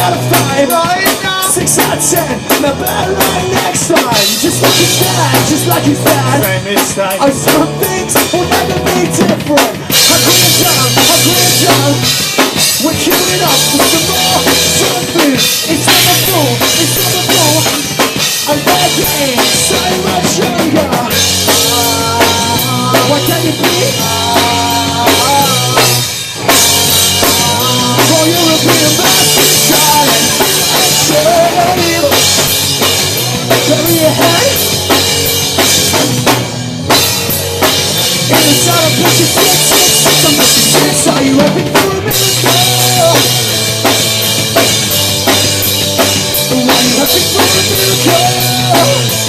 out of 5 right now. 6 out of 10. Now better right next time. Just like his dad, just like his dad. Same mistake. Oh, some things will never be different. How could it down? How could it down? We're queuing up for some more something. It's wonderful, it's wonderful. And they're getting so much younger. What can it be? For European masters talent and shame. Bury your head in the sound of pushing six. Some pushing six. Are you hoping for a miracle? Are you hoping for a miracle?